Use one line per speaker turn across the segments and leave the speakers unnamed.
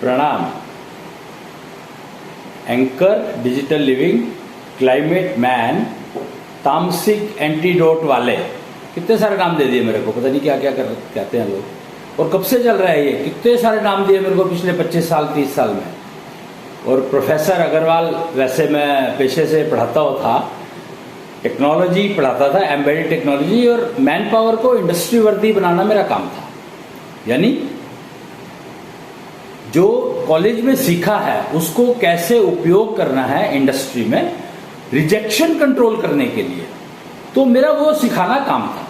प्रणाम। Anchor, digital living, climate man, तामसिक antidote वाले, कितने सारे नाम दे दिए मेरे को, पता नहीं क्या क्या कहते हैं लोग। और कब से चल रहा है ये, कितने सारे नाम दिए मेरे को पिछले 25 साल 30 साल में। और प्रोफेसर अग्रवाल, वैसे मैं पेशे से पढ़ाता हुआ था, टेक्नोलॉजी पढ़ाता था, एम्बेडेड टेक्नोलॉजी, और मैन पावर को इंडस्ट्री वर्दी बनाना मेरा काम था। यानी जो कॉलेज में सीखा है उसको कैसे उपयोग करना है इंडस्ट्री में, रिजेक्शन कंट्रोल करने के लिए, तो मेरा वो सिखाना काम था।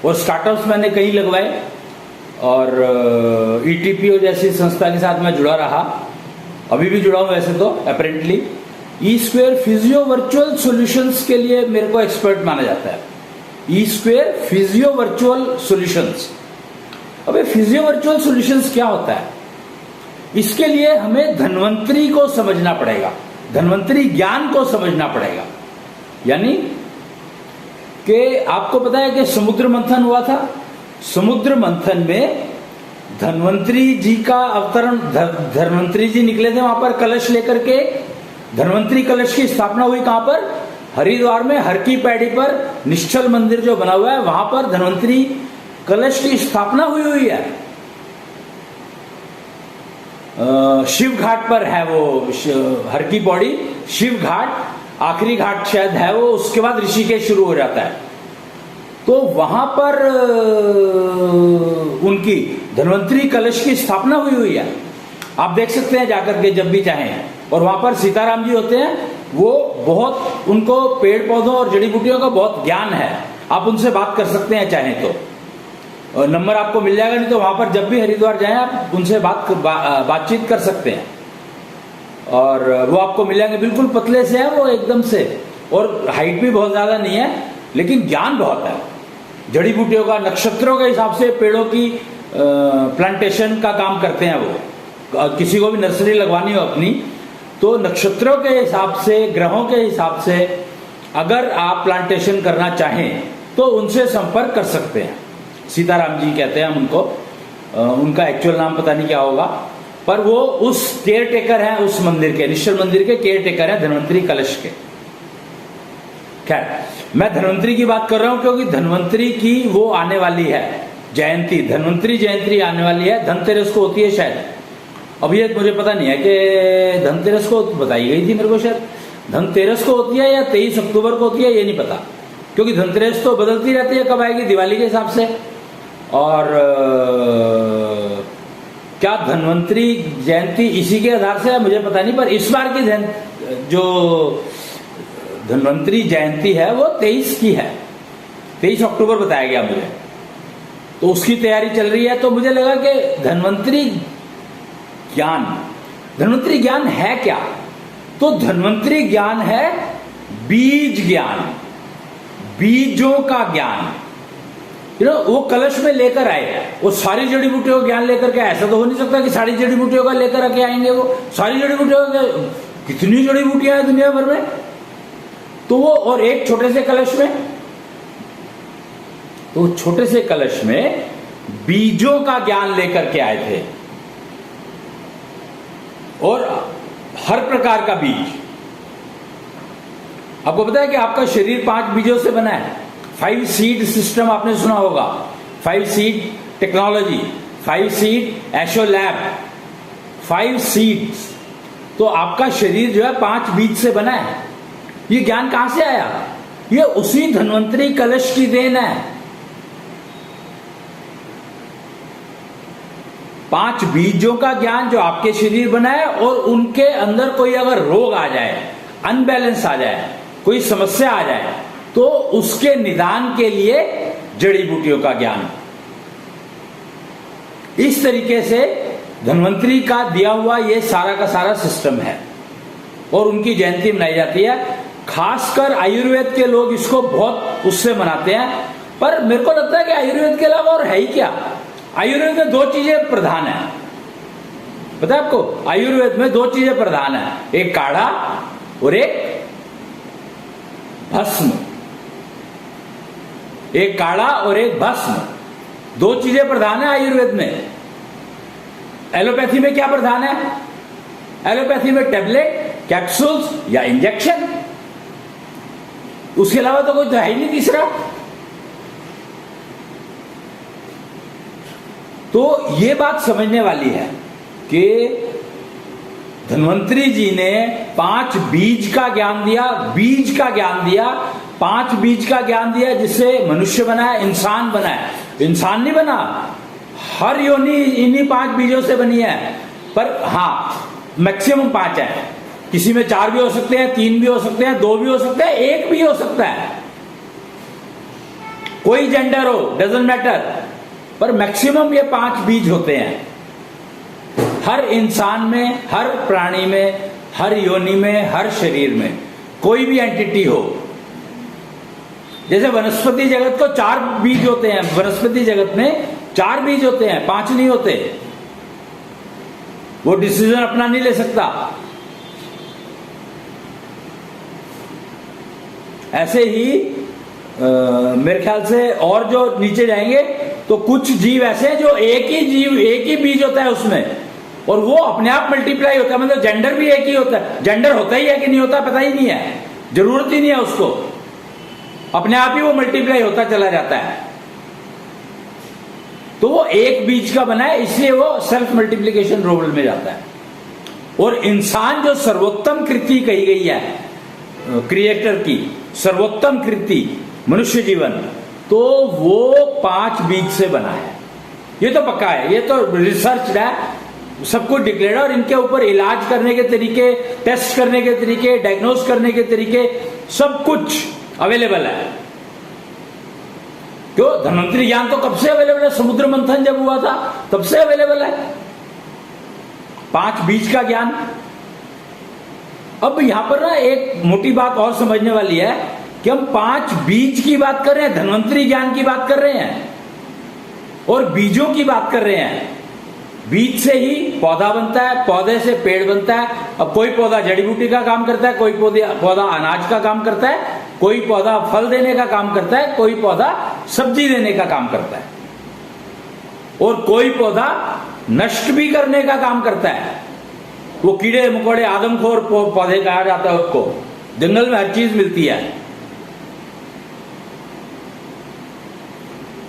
और स्टार्टअप्स मैंने कई लगवाए, और ईटीपीओ जैसी संस्था के साथ मैं जुड़ा रहा, अभी भी जुड़ा हूं वैसे तो अपेरेंटली। ई स्क्वेयर फिजियो वर्चुअल सॉल्यूशंस के लिए मेरे को एक्सपर्ट माना जाता है। ई स्क्वेयर फिजियो वर्चुअल सॉल्यूशंस। अब ये फिजियो वर्चुअल सॉल्यूशंस क्या होता है, इसके लिए हमें धन्वंतरी को समझना पड़ेगा, धन्वंतरी ज्ञान को समझना पड़ेगा। यानी कि आपको पता है कि समुद्र मंथन हुआ था, समुद्र मंथन में धन्वंतरी जी का अवतरण, धन्वंतरी जी निकले थे वहां पर कलश लेकर के। धन्वंतरी कलश की स्थापना हुई कहां पर, हरिद्वार में हर की पैड़ी पर निश्चल मंदिर जो बना हुआ है वहां पर धन्वंतरी कलश की स्थापना हुई है। शिव घाट पर है वो, हर की पौड़ी शिव घाट, आखिरी घाट शायद है वो, उसके बाद ऋषिकेश शुरू हो जाता है। तो वहां पर उनकी धन्वंतरी कलश की स्थापना हुई है, आप देख सकते हैं जाकर के जब भी चाहें। और वहां पर सीताराम जी होते हैं, वो बहुत, उनको पेड़ पौधों और जड़ी बूटियों का बहुत ज्ञान है, आप उनसे बात कर सकते हैं चाहें तो, और नंबर आपको मिल जाएगा, नहीं तो वहां पर जब भी हरिद्वार जाएं आप उनसे बातचीत कर सकते हैं। और वो आपको मिल जाएंगे, बिल्कुल पतले से है वो एकदम से, और हाइट भी बहुत ज्यादा नहीं है, लेकिन ज्ञान बहुत है। जड़ी बूटियों का, नक्षत्रों के हिसाब से पेड़ों की प्लांटेशन का काम करते हैं वो। किसी को भी नर्सरी लगवानी हो अपनी, तो नक्षत्रों के हिसाब से, ग्रहों के हिसाब से अगर आप प्लांटेशन करना चाहें तो उनसे संपर्क कर सकते हैं। सीताराम जी कहते हैं हम उनको, उनका एक्चुअल नाम पता नहीं क्या होगा, पर वो उस केयर टेकर हैं, उस मंदिर के, निश्चल मंदिर के केयर टेकर हैं, धन्वंतरी कलश के। खैर, मैं धन्वंतरी की बात कर रहा हूं क्योंकि धन्वंतरी की वो आने वाली है जयंती, धन्वंतरी जयंती आने वाली है। धनतेरस को होती है शायद, अब ये मुझे पता नहीं है कि धनतेरस को बताई गई थी मेरे को, शायद धनतेरस को होती है या 23 अक्टूबर को होती है, ये नहीं पता, क्योंकि धनतेरस तो बदलती रहती है, कब आएगी, दिवाली के हिसाब से। और क्या धन्वंतरी जयंती इसी के आधार से है मुझे पता नहीं, पर इस बार की जो धन्वंतरी जयंती है वो 23 की है, 23 अक्टूबर बताया गया मुझे, तो उसकी तैयारी चल रही है। तो मुझे लगा कि धन्वंतरी ज्ञान, धन्वंतरी ज्ञान है क्या, तो धन्वंतरी ज्ञान है बीज ज्ञान, बीजों का ज्ञान। वो कलश में लेकर आए, वो सारी जड़ी बूटियों का ज्ञान लेकर के, ऐसा तो हो नहीं सकता कि सारी जड़ी बूटियों का लेकर आके आएंगे वो, सारी जड़ी बूटियों का, कितनी जड़ी बूटियां हैं दुनिया भर में, तो वो, और एक छोटे से कलश में, तो छोटे से कलश में बीजों का ज्ञान लेकर के आए थे, और हर प्रकार का बीज। आपको पता है कि आपका शरीर 5 बीजों से बना है, 5 सीड सिस्टम आपने सुना होगा, 5 सीड टेक्नोलॉजी, 5 सीड एशो लैब, 5 सीड्स। तो आपका शरीर जो है 5 बीज से बना है। ये ज्ञान कहां से आया, ये उसी धन्वंतरी कलश की देन है। 5 बीजों का ज्ञान जो आपके शरीर बना है, और उनके अंदर कोई अगर रोग आ जाए, अनबैलेंस आ जाए, कोई समस्या आ जाए, तो उसके निदान के लिए जड़ी बूटियों का ज्ञान। इस तरीके से धन्वंतरी का दिया हुआ ये सारा का सारा सिस्टम है, और उनकी जयंती मनाई जाती है। खासकर आयुर्वेद के लोग इसको बहुत उससे मनाते हैं, पर मेरे को लगता है कि आयुर्वेद के अलावा और है ही क्या। आयुर्वेद में 2 चीजें प्रधान है, पता है आपको, आयुर्वेद में 2 चीजें प्रधान है, एक काढ़ा और एक भस्म। एक काढ़ा और एक भस्म, 2 चीजें प्रधान है आयुर्वेद में। एलोपैथी में क्या प्रधान है? एलोपैथी में टेबलेट, कैप्सूल्स या इंजेक्शन, उसके अलावा तो कोई तो है ही नहीं तीसरा। तो ये बात समझने वाली है कि धन्वंतरी जी ने 5 बीज का ज्ञान दिया, बीज का ज्ञान दिया, 5 बीज का ज्ञान दिया, जिससे मनुष्य बना है, इंसान बना है। इंसान नहीं बना, हर योनि इन्हीं 5 बीजों से बनी है। पर हाँ, मैक्सिमम 5 है, किसी में 4 भी हो सकते हैं, 3 भी हो सकते हैं, 2 भी हो सकते हैं, 1 भी हो सकता है, कोई जेंडर हो, डजंट मैटर, पर मैक्सिमम ये 5 बीज होते हैं हर इंसान में, हर प्राणी में, हर योनि में, हर शरीर में, कोई भी एंटिटी हो। जैसे वनस्पति जगत को 4 बीज होते हैं, वनस्पति जगत में 4 बीज होते हैं, 5 नहीं होते। वो डिसीजन अपना नहीं ले सकता। ऐसे ही मेरे ख्याल से और जो नीचे जाएंगे तो कुछ जीव ऐसे हैं जो एक ही बीज होता है उसमें, और वो अपने आप मल्टीप्लाई होता है। मतलब जेंडर भी एक ही होता है, जेंडर होता ही है कि नहीं होता पता ही नहीं है, जरूरत ही नहीं है उसको, अपने आप ही वो मल्टीप्लाई होता चला जाता है। तो वो एक बीज का बना है, इसलिए वो सेल्फ मल्टीप्लिकेशन रोल में जाता है। और इंसान जो सर्वोत्तम कृति कही गई है क्रिएटर की, सर्वोत्तम कृति मनुष्य जीवन, तो वो 5 बीज से बना है। ये तो पक्का है, ये तो रिसर्च है, सब कुछ डिक्लेयर है। और इनके ऊपर इलाज करने के तरीके, टेस्ट करने के तरीके, डायग्नोज करने के तरीके, सब कुछ अवेलेबल है। क्यों? धन्वंतरी ज्ञान तो कब से अवेलेबल है, समुद्र मंथन जब हुआ था तब से अवेलेबल है 5 बीज का ज्ञान। अब यहां पर ना एक मोटी बात और समझने वाली है कि हम 5 बीज की बात कर रहे हैं, धन्वंतरी ज्ञान की बात कर रहे हैं और बीजों की बात कर रहे हैं। बीज से ही पौधा बनता है, पौधे से पेड़ बनता है। अब कोई पौधा जड़ी बूटी का काम करता है, कोई पौधा अनाज का काम करता है, कोई पौधा फल देने का काम करता है, कोई पौधा सब्जी देने का काम करता है, और कोई पौधा नष्ट भी करने का काम करता है। वो कीड़े मकोड़े आदमखोर पौधे कहा जाता है उसको, जंगल में हर चीज मिलती है।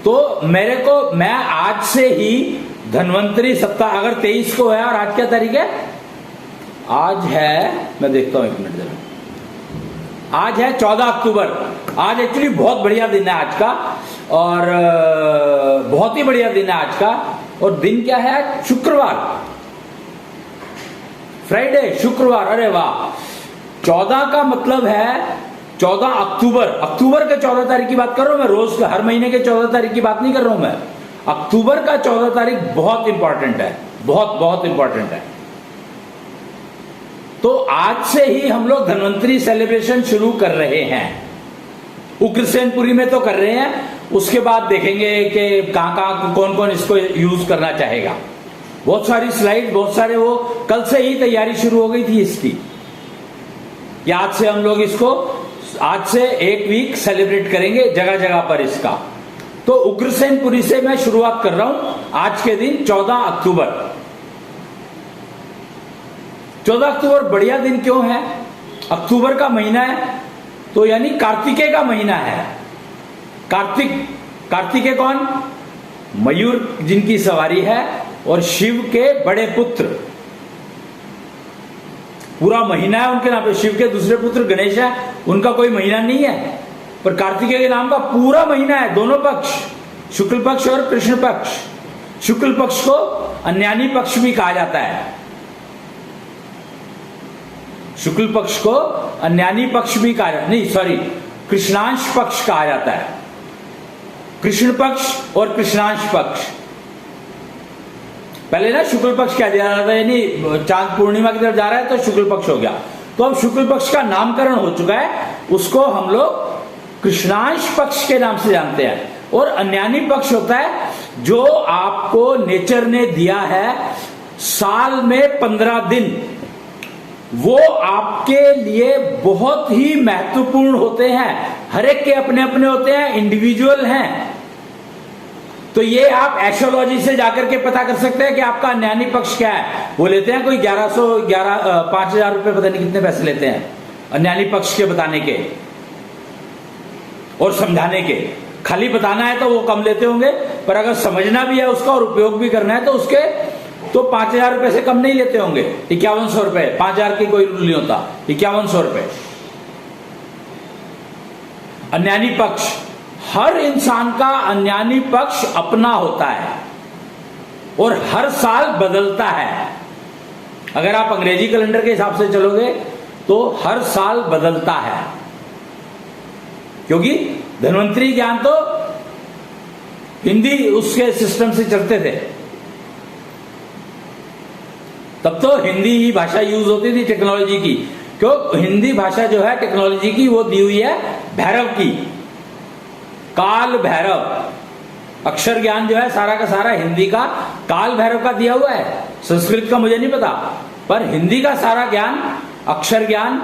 तो मैं आज से ही धन्वंतरी सप्ताह, अगर 23 को है, और आज क्या तारीख है? आज है, मैं देखता हूं 1 मिनट जरा, आज है 14 अक्टूबर। आज एक्चुअली बहुत बढ़िया दिन है आज का, और बहुत ही बढ़िया दिन है आज का। और दिन क्या है? शुक्रवार, फ्राइडे, शुक्रवार। अरे वाह, 14 का मतलब है 14 अक्टूबर। अक्टूबर के 14 तारीख की बात कर रहा हूं मैं, रोज हर महीने के 14 तारीख की बात नहीं कर रहा हूं मैं। अक्टूबर का 14 तारीख बहुत इंपॉर्टेंट है, बहुत बहुत इंपॉर्टेंट है। तो आज से ही हम लोग धन्वंतरी सेलिब्रेशन शुरू कर रहे हैं। उग्रसेनपुरी में तो कर रहे हैं, उसके बाद देखेंगे कि कहां कौन कौन इसको यूज करना चाहेगा। बहुत सारी स्लाइड, बहुत सारे, वो कल से ही तैयारी शुरू हो गई थी इसकी। आज से हम लोग इसको, आज से 1 वीक सेलिब्रेट करेंगे जगह जगह पर इसका। तो उग्रसेनपुरी से मैं शुरुआत कर रहा हूं आज के दिन 14 अक्टूबर। 14 अक्टूबर बढ़िया दिन क्यों है? अक्टूबर का महीना है, तो यानी कार्तिकेय का महीना है। कार्तिकेय कौन? मयूर जिनकी सवारी है, और शिव के बड़े पुत्र, पूरा महीना है उनके नाम पे। शिव के दूसरे पुत्र गणेश है, उनका कोई महीना नहीं है, पर कार्तिकेय के नाम का पूरा महीना है। दोनों पक्ष, शुक्ल पक्ष और कृष्ण पक्ष। शुक्ल पक्ष को अन्यानी पक्ष भी कहा जाता है, शुक्ल पक्ष को अन्यानी पक्ष भी कहा जाता, नहीं सॉरी, कृष्णांश पक्ष कहा जाता है। कृष्ण पक्ष और कृष्णांश पक्ष। पहले ना शुक्ल पक्ष क्या दिया जाता है, यानी चांद पूर्णिमा की तरफ जा रहा है तो शुक्ल पक्ष हो गया। तो अब शुक्ल पक्ष का नामकरण हो चुका है, उसको हम लोग कृष्णांश पक्ष के नाम से जानते हैं। और अन्यानी पक्ष होता है जो आपको नेचर ने दिया है साल में 15 दिन, वो आपके लिए बहुत ही महत्वपूर्ण होते हैं। हर एक के अपने अपने होते हैं, इंडिविजुअल हैं। तो ये आप एस्ट्रोलॉजी से जाकर के पता कर सकते हैं कि आपका अन्यानी पक्ष क्या है। वो लेते हैं कोई 5,000 रुपए, पता नहीं कितने पैसे लेते हैं अन्यानी पक्ष के बताने के और समझाने के। खाली बताना है तो वो कम लेते होंगे, पर अगर समझना भी है उसका और उपयोग भी करना है तो उसके तो 5,000 रुपए से कम नहीं लेते होंगे। 5100 रुपए, 5,000 की कोई रूल नहीं होता, 5100 रुपए। अन्यानी पक्ष, हर इंसान का अन्यानी पक्ष अपना होता है और हर साल बदलता है। अगर आप अंग्रेजी कैलेंडर के हिसाब से चलोगे तो हर साल बदलता है, क्योंकि धन्वंतरी ज्ञान तो हिंदी उसके सिस्टम से चलते थे। तब तो हिंदी ही भाषा यूज होती थी टेक्नोलॉजी की, क्यों हिंदी भाषा जो है टेक्नोलॉजी की वो दी हुई है भैरव की, काल भैरव। अक्षर ज्ञान जो है सारा का सारा हिंदी का काल भैरव का दिया हुआ है। संस्कृत का मुझे नहीं पता, पर हिंदी का सारा ज्ञान, अक्षर ज्ञान,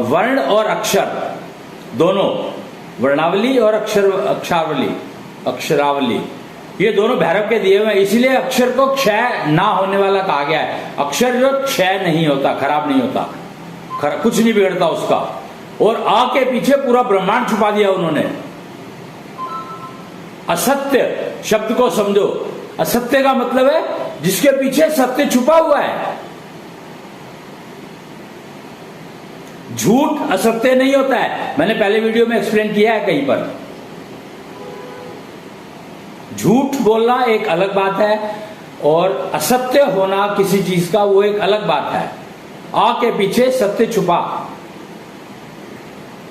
वर्ण और अक्षर दोनों, वर्णावली और अक्षरावली, ये दोनों भैरव के दिए हुए हैं। इसलिए अक्षर को क्षय ना होने वाला कहा गया है। अक्षर जो क्षय नहीं होता, खराब नहीं होता, कुछ नहीं बिगड़ता उसका। और आ के पीछे पूरा ब्रह्मांड छुपा दिया उन्होंने। असत्य शब्द को समझो, असत्य का मतलब है जिसके पीछे सत्य छुपा हुआ है। झूठ असत्य नहीं होता है, मैंने पहले वीडियो में एक्सप्लेन किया है कहीं पर। झूठ बोलना एक अलग बात है और असत्य होना किसी चीज का वो एक अलग बात है। आ के पीछे सत्य छुपा।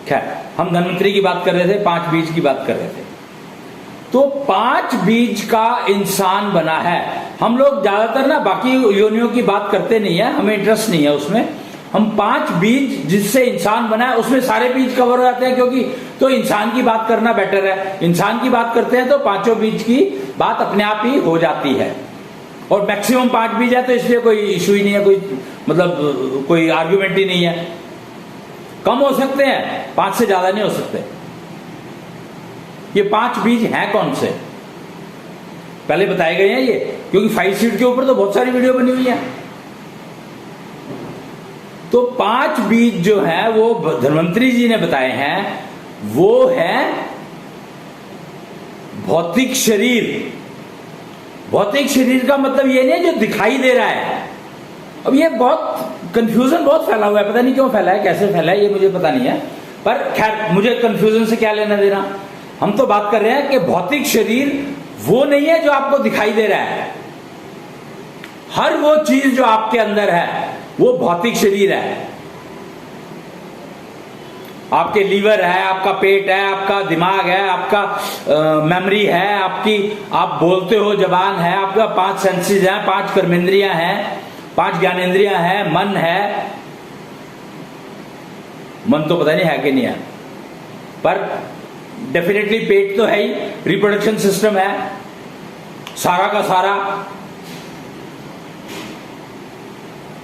खैर, हम धन्वंतरी की बात कर रहे थे, 5 बीज की बात कर रहे थे। तो 5 बीज का इंसान बना है। हम लोग ज्यादातर ना बाकी योनियों की बात करते नहीं है, हमें इंटरेस्ट नहीं है उसमें। हम 5 बीज जिससे इंसान बना है उसमें सारे बीज कवर हो जाते हैं, क्योंकि तो इंसान की बात करना बेटर है। इंसान की बात करते हैं तो 5 बीज की बात अपने आप ही हो जाती है। और मैक्सिमम 5 बीज है तो इसलिए कोई इशू ही नहीं है, कोई मतलब कोई आर्ग्यूमेंट ही नहीं है। कम हो सकते हैं, 5 से ज्यादा नहीं हो सकते। ये 5 बीज हैं कौन से, पहले बताए गए हैं ये, क्योंकि 5 सीट के ऊपर तो बहुत सारी वीडियो बनी हुई है। तो 5 बीज जो है वो धन्वंतरी जी ने बताए हैं, वो है भौतिक शरीर। भौतिक शरीर का मतलब ये नहीं जो दिखाई दे रहा है। अब ये बहुत कंफ्यूजन बहुत फैला हुआ है, पता नहीं क्यों फैला है, कैसे फैला है ये मुझे पता नहीं है, पर खैर मुझे कंफ्यूजन से क्या लेना देना। हम तो बात कर रहे हैं कि भौतिक शरीर वो नहीं है जो आपको दिखाई दे रहा है। हर वो चीज जो आपके अंदर है वो भौतिक शरीर है। आपके लीवर है, आपका पेट है, आपका दिमाग है, आपका मेमोरी है, आपकी आप बोलते हो, जबान है, आपका 5 सेंसेस हैं, 5 कर्मेंद्रियां हैं, 5 ज्ञानेंद्रियां हैं, मन है। मन तो पता नहीं है कि नहीं है, पर डेफिनेटली पेट तो है ही, रिप्रोडक्शन सिस्टम है सारा का सारा।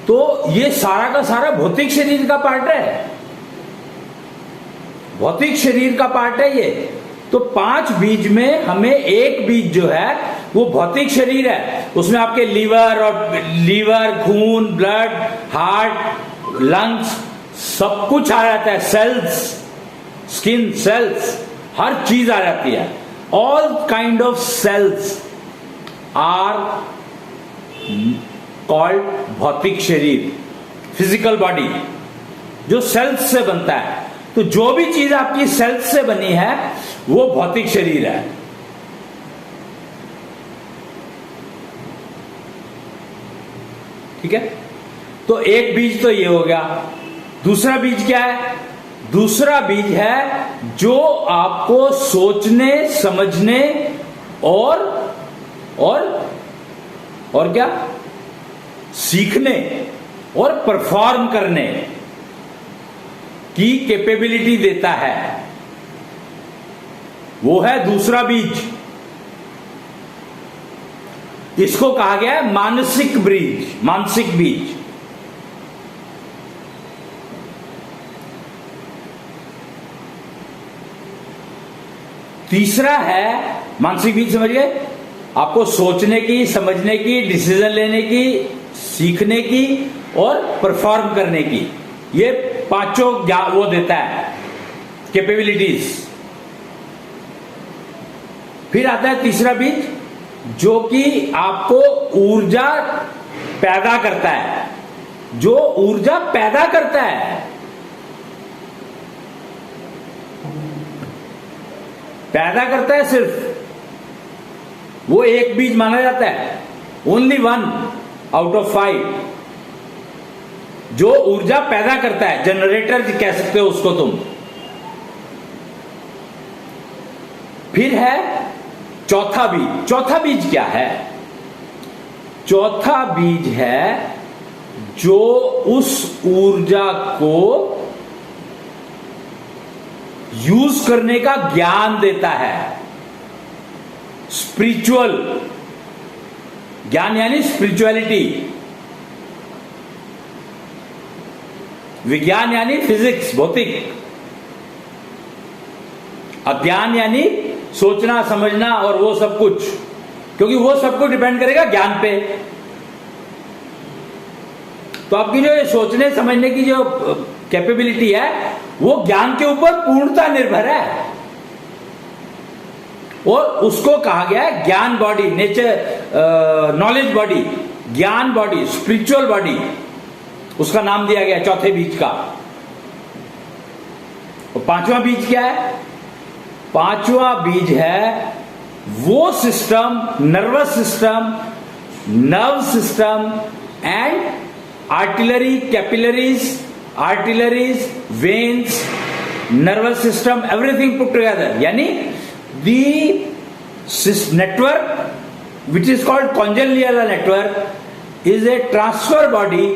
तो ये सारा का सारा भौतिक शरीर का पार्ट है, भौतिक शरीर का पार्ट है ये। तो 5 बीज में हमें एक बीज जो है वो भौतिक शरीर है। उसमें आपके लीवर, खून, ब्लड, हार्ट, लंग्स सब कुछ आ जाता है, सेल्स, स्किन सेल्स, हर चीज आ जाती है। All kind of cells are called भौतिक शरीर, फिजिकल बॉडी, जो सेल्स से बनता है। तो जो भी चीज आपकी सेल्स से बनी है वो भौतिक शरीर है। ठीक है, तो एक बीज तो ये हो गया। दूसरा बीज क्या है? दूसरा बीज है जो आपको सोचने, समझने और क्या, सीखने और परफॉर्म करने की कैपेबिलिटी देता है, वो है दूसरा बीज। इसको कहा गया है मानसिक बीज, मानसिक बीज। तीसरा है मानसिक बीज समझ गए? आपको सोचने की, समझने की, डिसीजन लेने की, सीखने की और परफॉर्म करने की, ये पांचों वो देता है कैपेबिलिटीज। फिर आता है तीसरा बीज, जो कि आपको ऊर्जा पैदा करता है, जो ऊर्जा पैदा करता है। पैदा करता है सिर्फ, वो एक बीज माना जाता है, ओनली 1 आउट ऑफ 5 जो ऊर्जा पैदा करता है, जनरेटर कह सकते हो उसको तुम। फिर है चौथा बीज। चौथा बीज क्या है? चौथा बीज है जो उस ऊर्जा को यूज करने का ज्ञान देता है। स्पिरिचुअल ज्ञान यानी स्पिरिचुअलिटी, विज्ञान यानी फिजिक्स, भौतिक, अज्ञान यानी सोचना समझना और वो सब कुछ, क्योंकि वो सब कुछ डिपेंड करेगा ज्ञान पे। तो आपकी जो सोचने समझने की जो कैपेबिलिटी है वो ज्ञान के ऊपर पूर्णता निर्भर है, और उसको कहा गया है ज्ञान बॉडी, नेचर नॉलेज बॉडी, ज्ञान बॉडी, स्पिरिचुअल बॉडी, उसका नाम दिया गया चौथे बीज का। और पांचवा बीज क्या है? पांचवा बीज है वो system, nervous system, nerve system and artillery, capillaries, veins, nervous system, everything put together, यानी the network which is called congenial network is a transfer body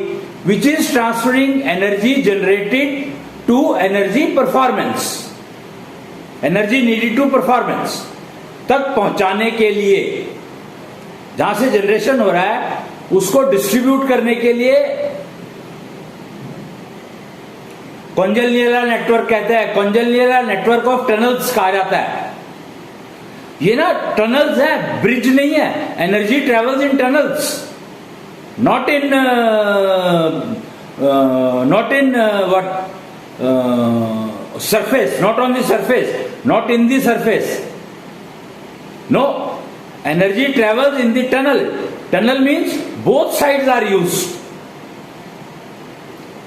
which is transferring energy generated to energy performance, energy needed to performance तक पहुंचाने के लिए, जहां से generation हो रहा है उसको डिस्ट्रीब्यूट करने के लिए कॉन्जेनियल नेटवर्क कहते हैं। कॉन्जेनियल नेटवर्क ऑफ टनल्स कहा जाता है। ये ना टनल्स है, ब्रिज नहीं है। Energy travels in tunnels, not in what surface, not on the surface, not in the surface. No, energy travels in the tunnel. Tunnel means both sides are used,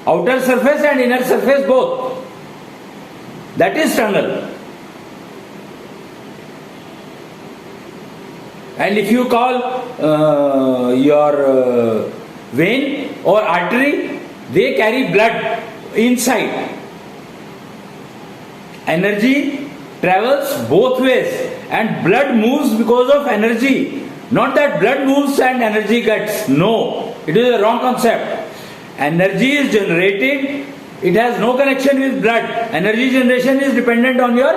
outer surface and inner surface both. That is tunnel. And if you call your vein or artery, they carry blood inside. Energy travels both ways and blood moves because of energy. Not that blood moves and energy gets. No, it is a wrong concept. Energy is generated, it has no connection with blood. Energy generation is dependent on your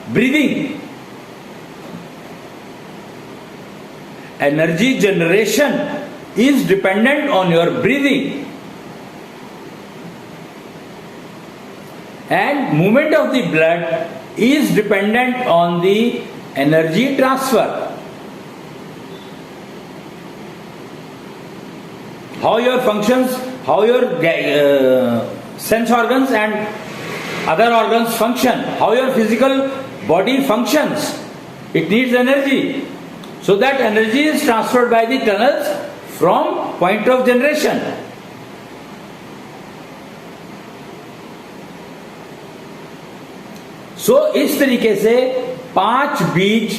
breathing. Energy generation is dependent on your breathing. And movement of the blood is dependent on the energy transfer. How your functions, how your sense organs and other organs function, how your physical body functions, it needs energy. So that energy is transferred by the tunnels from point of generation. सो इस तरीके से 5 बीज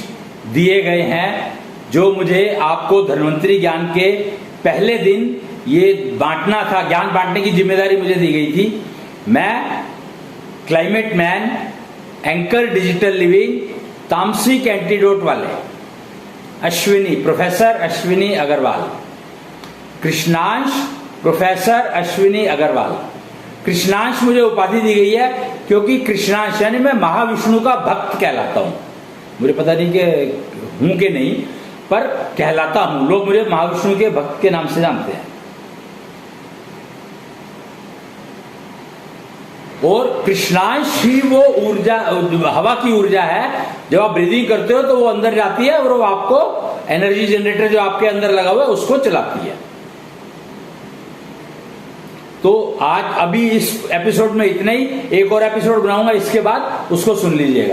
दिए गए हैं जो मुझे आपको धन्वंतरी ज्ञान के पहले दिन ये बांटना था, ज्ञान बांटने की जिम्मेदारी मुझे दी गई थी। मैं climate man, anchor digital living, तामसिक एंटीडोट वाले अश्विनी, प्रोफेसर अश्विनी अग्रवाल, कृष्णांश प्रोफेसर अश्विनी अग्रवाल। कृष्णांश मुझे उपाधि दी गई है क्योंकि कृष्णांश यानी मैं महाविष्णु का भक्त कहलाता हूं। मुझे पता नहीं कि हूं कि नहीं, पर कहलाता हूं। लोग मुझे महाविष्णु के भक्त के नाम से जानते हैं। और कृष्णांश ही वो ऊर्जा, हवा की ऊर्जा है। जब आप ब्रीदिंग करते हो तो वो अंदर जाती है और वो आपको एनर्जी जनरेटर जो आपके अंदर लगा हुआ है उसको चलाती है। तो आज अभी इस एपिसोड में इतना ही, एक और एपिसोड बनाऊंगा इसके बाद, उसको सुन लीजिएगा।